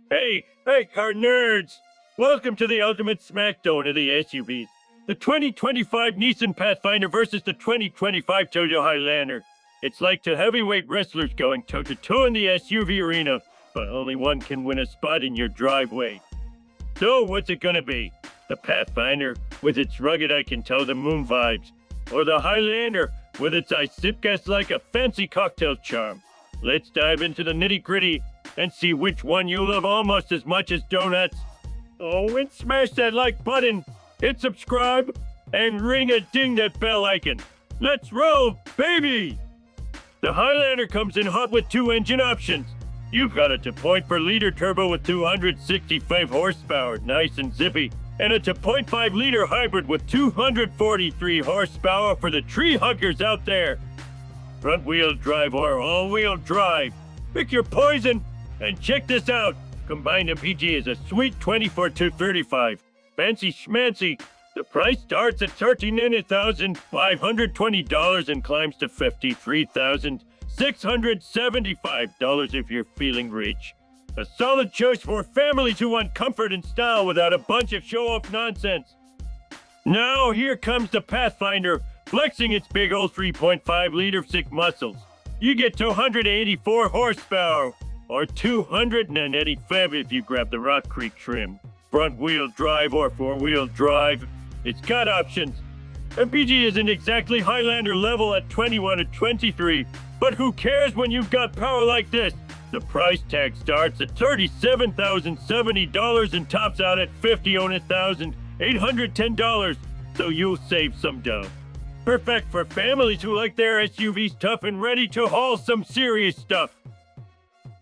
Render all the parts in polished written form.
Hey, car nerds! Welcome to the ultimate smackdown of the SUVs. The 2025 Nissan Pathfinder versus the 2025 Toyota Highlander. It's like two heavyweight wrestlers going toe-to-toe in the SUV arena, but only one can win a spot in your driveway. So what's it gonna be? The Pathfinder, with its rugged I can tell the moon vibes, or the Highlander, with its I sip gas like a fancy cocktail charm? Let's dive into the nitty-gritty and see which one you love almost as much as donuts. Oh, and smash that like button, hit subscribe, and ring a ding that bell icon. Let's roll, baby! The Highlander comes in hot with two engine options. You've got a 2.4-liter turbo with 265 horsepower, nice and zippy, and a 2.5-liter hybrid with 243 horsepower for the tree huggers out there. Front-wheel drive or all-wheel drive. Pick your poison, and check this out. Combined MPG is a sweet $24,235. Fancy schmancy. The price starts at $39,520 and climbs to $53,675 if you're feeling rich. A solid choice for families who want comfort and style without a bunch of show-off nonsense. Now here comes the Pathfinder, flexing its big old 3.5-liter thick muscles. You get 284 horsepower, or 285 if you grab the Rock Creek trim. Front-wheel drive or four-wheel drive. It's got options. MPG isn't exactly Highlander level at 21 or 23, but who cares when you've got power like this? The price tag starts at $37,070 and tops out at $50,810, so you'll save some dough. Perfect for families who like their SUVs tough and ready to haul some serious stuff.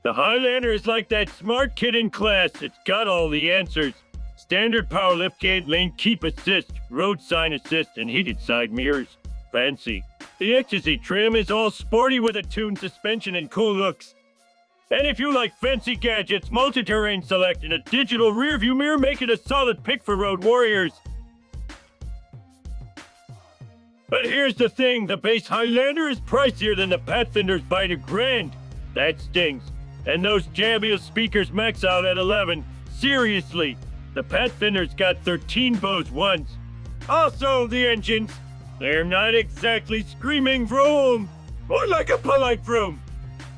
The Highlander is like that smart kid in class. It's got all the answers. Standard power liftgate, lane keep assist, road sign assist, and heated side mirrors. Fancy. The ecstasy trim is all sporty with a tuned suspension and cool looks. And if you like fancy gadgets, multi-terrain select, and a digital rearview mirror make it a solid pick for road warriors. But here's the thing, the base Highlander is pricier than the Pathfinder's by $1,000. That stings. And those jammy speakers max out at 11. Seriously, the Pathfinder's got 13 Bose ones. Also, the engines, they're not exactly screaming vroom, more like a polite vroom.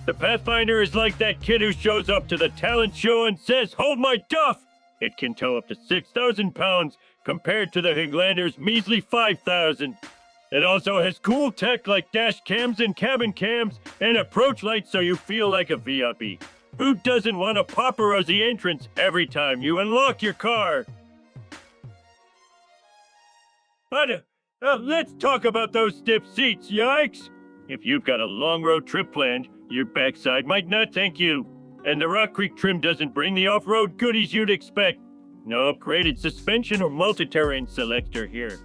The Pathfinder is like that kid who shows up to the talent show and says, "Hold my duff!" It can tow up to 6,000 pounds compared to the Highlander's measly 5,000. It also has cool tech like dash cams and cabin cams and approach lights so you feel like a VIP. Who doesn't want a paparazzi entrance every time you unlock your car? But let's talk about those stiff seats, yikes! If you've got a long road trip planned, your backside might not thank you. And the Rock Creek trim doesn't bring the off-road goodies you'd expect. No upgraded suspension or multi-terrain selector here.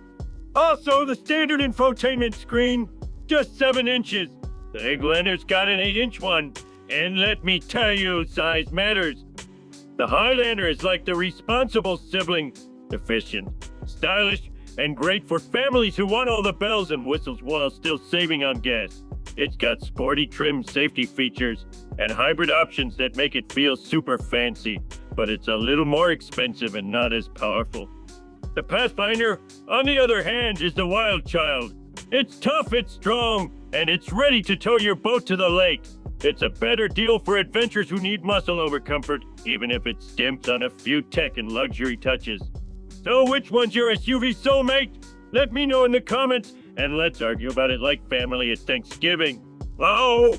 Also, the standard infotainment screen, just 7 inches. The Highlander's got an 8-inch one, and let me tell you, size matters. The Highlander is like the responsible sibling, efficient, stylish, and great for families who want all the bells and whistles while still saving on gas. It's got sporty trim safety features and hybrid options that make it feel super fancy, but it's a little more expensive and not as powerful. The Pathfinder, on the other hand, is the wild child. It's tough, it's strong, and it's ready to tow your boat to the lake. It's a better deal for adventurers who need muscle over comfort, even if it's stamped on a few tech and luxury touches. So which one's your SUV soulmate? Let me know in the comments, and let's argue about it like family at Thanksgiving. Oh!